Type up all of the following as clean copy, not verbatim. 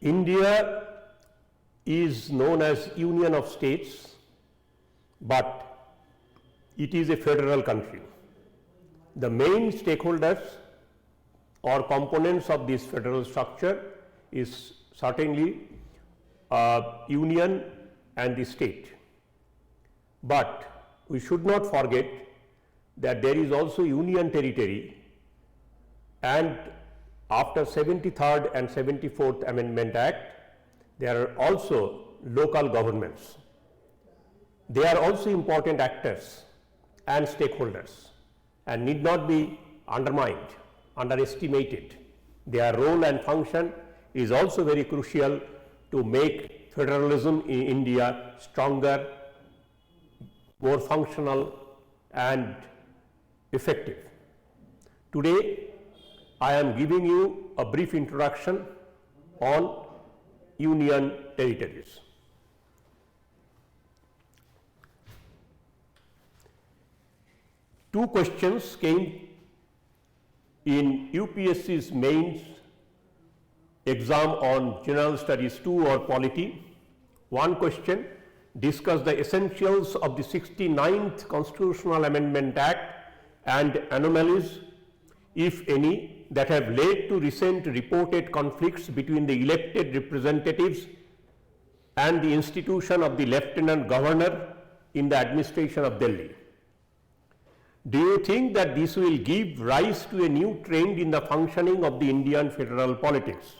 India is known as Union of States, but it is a federal country. The main stakeholders or components of this federal structure is certainly union and the state. But we should not forget that there is also union territory, and after 73rd and 74th Amendment Act, there are also local governments. They are also important actors and stakeholders and need not be undermined, underestimated. Their role and function is also very crucial to make federalism in India stronger, more functional and effective. Today, I am giving you a brief introduction on union territories. Two questions came in UPSC's mains exam on General Studies 2 or Polity. One question discussed the essentials of the 69th Constitutional Amendment Act and anomalies, if any, that have led to recent reported conflicts between the elected representatives and the institution of the Lieutenant Governor in the administration of Delhi. Do you think that this will give rise to a new trend in the functioning of the Indian federal politics?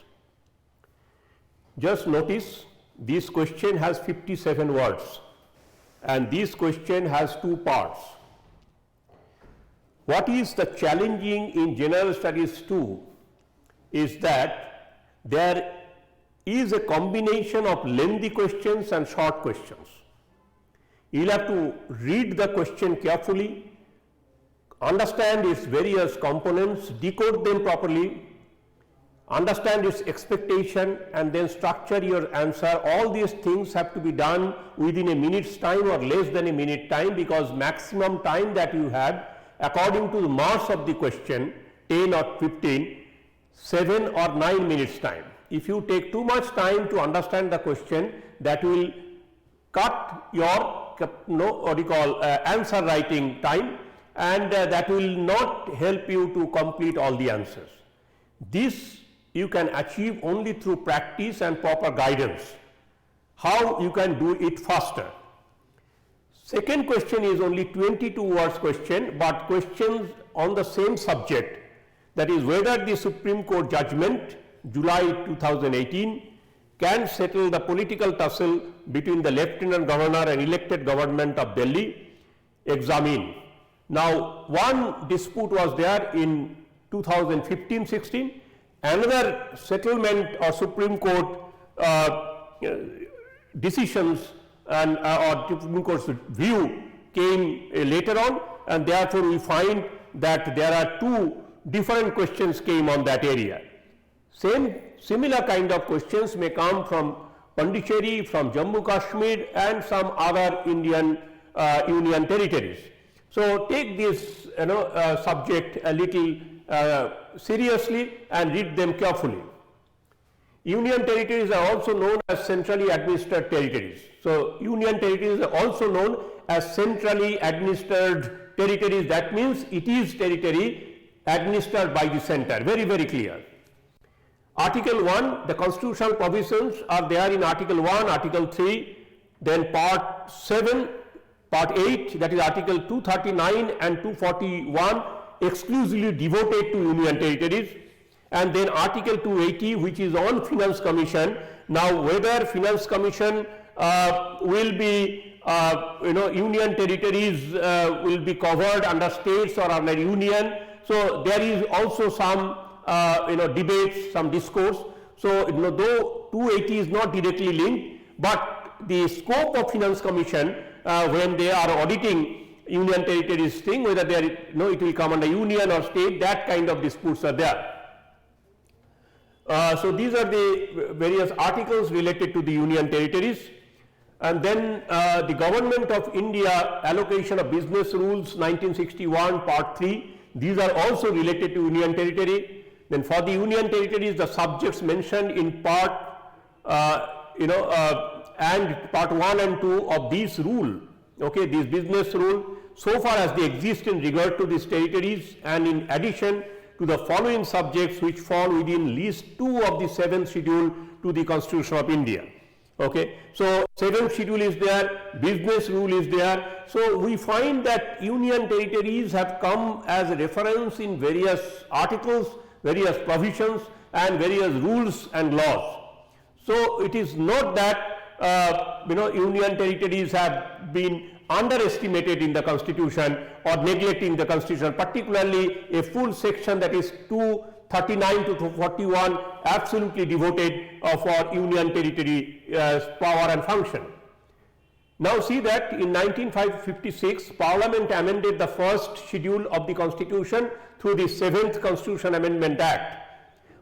Just notice, this question has 57 words, and this question has two parts. What is the challenging in General Studies 2 is that there is a combination of lengthy questions and short questions. You'll have to read the question carefully, understand its various components, decode them properly, understand its expectation, and then structure your answer. All these things have to be done within a minute's time or less than a minute time, because maximum time that you have according to the marks of the question, 10 or 15, 7 or 9 minutes time. If you take too much time to understand the question, that will cut your answer writing time, and that will not help you to complete all the answers. This you can achieve only through practice and proper guidance. How you can do it faster? Second question is only 22 words question, but questions on the same subject, that is whether the Supreme Court judgment July 2018 can settle the political tussle between the Lieutenant Governor and elected government of Delhi. Examine. Now, one dispute was there in 2015-16, another settlement or Supreme Court decisions and or Supreme Court's view came later on, and therefore we find that there are two different questions came on that area. Similar kind of questions may come from Pondicherry, from Jammu Kashmir and some other Indian union territories. So take this subject a little seriously and read them carefully. Union territories are also known as centrally administered territories. So union territories are also known as centrally administered territories. That means it is territory administered by the center. Very, very clear. Article 1, the constitutional provisions are there in Article 1, Article 3, then Part 7, Part 8, that is Article 239 and 241, exclusively devoted to union territories, and then Article 280, which is on Finance Commission. Now, whether Finance Commission will be, union territories will be covered under states or under union. So there is also some, debates, some discourse. So, though 280 is not directly linked, but the scope of Finance Commission when they are auditing union territories thing, whether they are, it will come under union or state, that kind of disputes are there. So these are the various articles related to the union territories. And then the Government of India Allocation of Business Rules 1961 Part 3, these are also related to union territory. Then for the union territories, the subjects mentioned in Part and part 1 and 2 of this rule, okay, this business rule, so far as they exist in regard to these territories, and in addition to the following subjects which fall within list 2 of the 7th schedule to the Constitution of India. Okay. So 7th schedule is there, business rule is there. So we find that union territories have come as a reference in various articles, various provisions and various rules and laws. So it is not that union territories have been underestimated in the Constitution or neglecting the Constitution, particularly a full section that is 239 to 241 absolutely devoted for union territory power and function. Now see that in 1956 Parliament amended the first schedule of the Constitution through the 7th Constitution Amendment Act,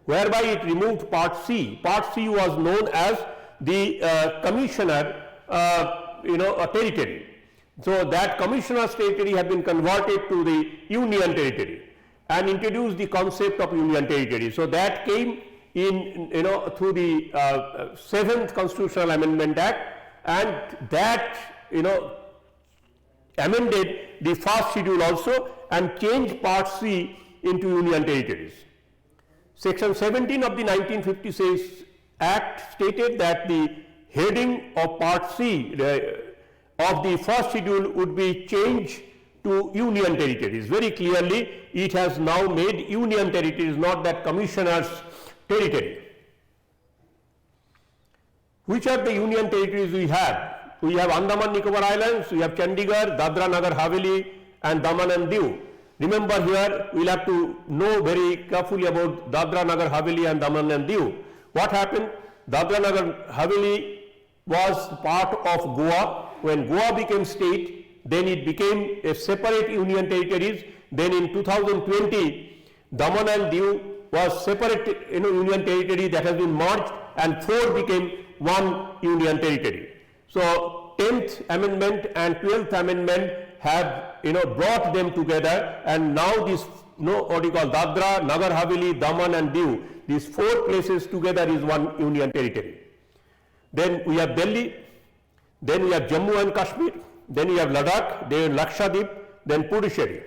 whereby it removed Part C. Part C was known as the Commissioner territory. So that Commissioner's territory had been converted to the Union territory and introduced the concept of Union territory. So that came in through the 7th Constitutional Amendment Act, and that amended the first schedule also and changed Part C into Union territories. Section 17 of the 1956 Act stated that the heading of Part C of the first schedule would be changed to Union territories. Very clearly it has now made Union territories, not that Commissioner's territory. Which are the Union territories we have? We have Andaman Nicobar Islands, we have Chandigarh, Dadra Nagar Haveli and Daman and Diu. Remember here we will have to know very carefully about Dadra Nagar Haveli and Daman and Diu. What happened? Dadra Nagar Haveli was part of Goa. When Goa became state, then it became a separate union territories. Then in 2020, Daman and Diu was separate union territory that has been merged, and 4 became one union territory. So 10th Amendment and 12th Amendment have brought them together, and now this what you call Dadra, Nagar Haveli, Daman and Diu, these 4 places together is one union territory. Then we have Delhi, then we have Jammu and Kashmir, then we have Ladakh, then Lakshadweep, then Puducherry.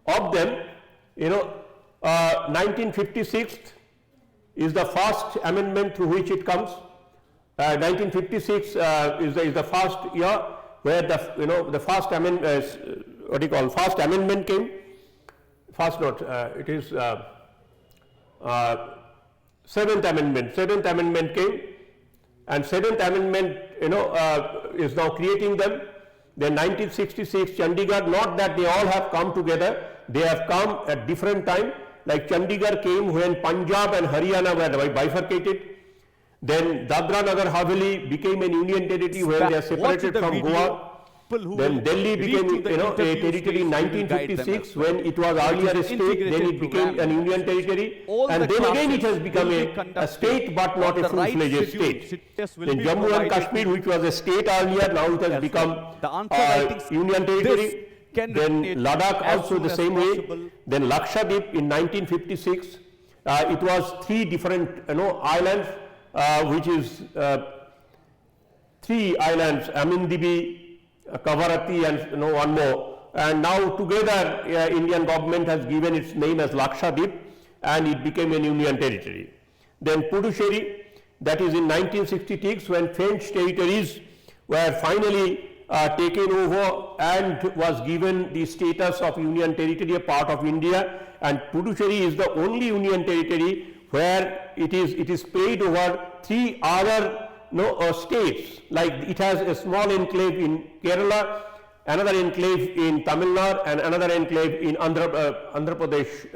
Of them, 1956 is the first amendment through which it comes. 1956 is the first year where the first amendment first amendment came. First not it is 7th amendment. 7th amendment came, and 7th amendment is now creating them. Then 1966 Chandigarh, not that they all have come together, they have come at different time. Like Chandigarh came when Punjab and Haryana were bifurcated. Then Dadra Nagar Haveli became an union territory where they are separated from Goa. Then Delhi became a territory in 1956 when it was earlier a state, then it became an union territory, and then again it has become a state but not a full-fledged state. Then Jammu and Kashmir, which was a state earlier, now it has become a union territory. Then Ladakh also the same way. Then Lakshadweep in 1956, it was 3 different islands, which is 3 islands, Amindibi, Kavarati and one more, and now together Indian government has given its name as Lakshadweep, and it became a union territory. Then Puducherry, that is in 1966 when French territories were finally taken over and was given the status of union territory, a part of India, and Puducherry is the only union territory where it is spread over 3 other states. Like it has a small enclave in Kerala, another enclave in Tamil Nadu, and another enclave in Andhra Pradesh,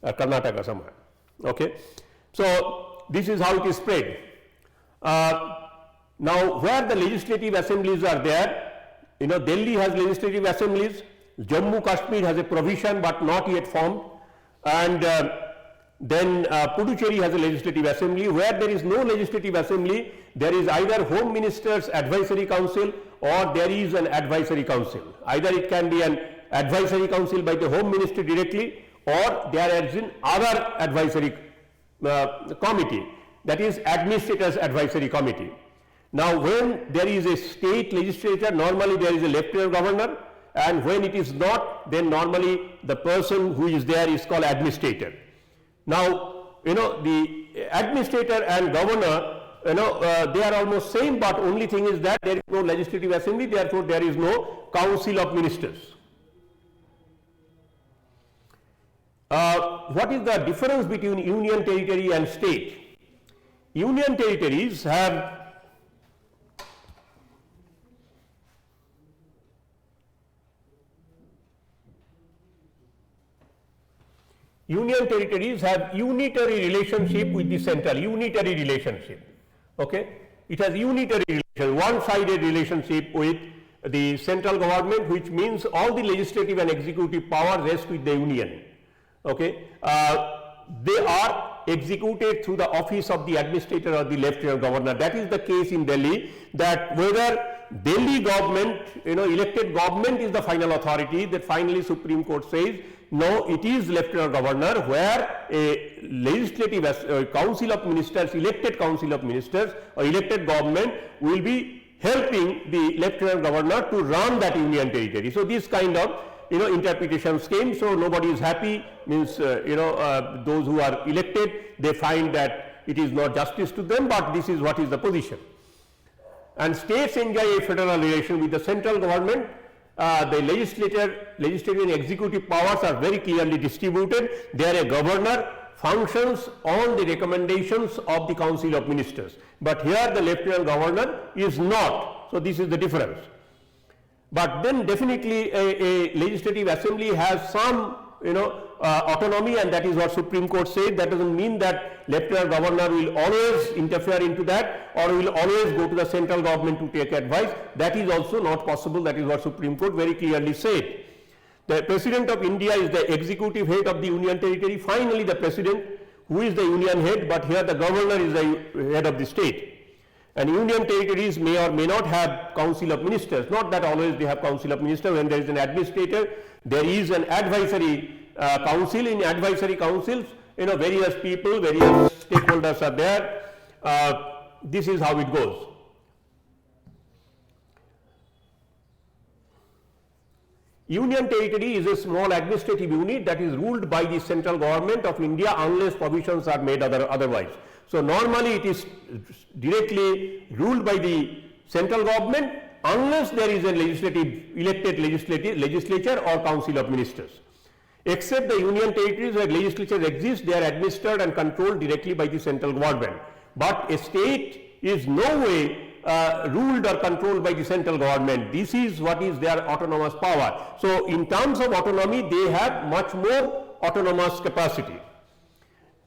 Karnataka somewhere. Okay, so this is how it is spread. Now, where the legislative assemblies are there, Delhi has legislative assemblies, Jammu Kashmir has a provision but not yet formed, and then Puducherry has a legislative assembly. Where there is no legislative assembly, there is either Home Minister's Advisory Council or there is an advisory council. Either it can be an advisory council by the Home Ministry directly, or there is an other advisory committee. that is Administrators Advisory Committee. Now, when there is a state legislature, normally there is a Lieutenant Governor, and when it is not, then normally the person who is there is called Administrator. Now, the Administrator and Governor, they are almost same, but only thing is that there is no Legislative Assembly, therefore there is no Council of Ministers. What is the difference between Union Territory and State? Union Territories have unitary relationship with the central, unitary relationship. Okay? It has unitary relation, one-sided relationship with the central government, which means all the legislative and executive powers rest with the union. Okay? They are executed through the office of the administrator or the Lieutenant Governor. That is the case in Delhi, that whether Delhi government, elected government is the final authority, that finally Supreme Court says, no, it is Lieutenant Governor, where a legislative council of ministers, elected council of ministers or elected government will be helping the Lieutenant Governor to run that union territory. So this kind of interpretations came, so nobody is happy, means those who are elected, they find that it is not justice to them, but this is what is the position. And states enjoy a federal relation with the central government. The legislative and executive powers are very clearly distributed. There a governor functions on the recommendations of the Council of Ministers, but here the Lieutenant Governor is not. So this is the difference. But then definitely a legislative assembly has some autonomy, and that is what Supreme Court said. That doesn't mean that Lieutenant Governor will always interfere into that or will always go to the central government to take advice. That is also not possible. That is what Supreme Court very clearly said. The President of India is the executive head of the Union Territory. Finally, the President, who is the Union head, but here the Governor is the head of the state. And Union Territories may or may not have Council of Ministers. Not that always they have Council of Ministers. When there is an administrator, there is an advisory council. In advisory councils, various people, various stakeholders are there. This is how it goes. Union Territory is a small administrative unit that is ruled by the central government of India unless provisions are made otherwise. So normally it is directly ruled by the central government unless there is a elected legislature or Council of Ministers. Except the Union Territories where legislatures exist, they are administered and controlled directly by the central government. But a state is no way ruled or controlled by the central government. This is what is their autonomous power. So in terms of autonomy, they have much more autonomous capacity.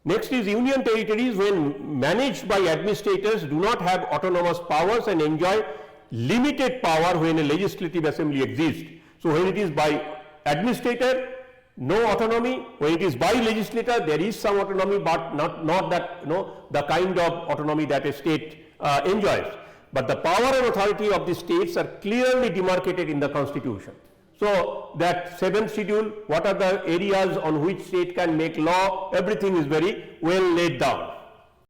Next is Union Territories, when managed by administrators, do not have autonomous powers and enjoy limited power when a legislative assembly exists. So when it is by administrator, no autonomy. When it is by legislator, there is some autonomy, but not that the kind of autonomy that a state enjoys. But the power and authority of the states are clearly demarcated in the Constitution. So that 7th schedule, what are the areas on which state can make law, everything is very well laid down.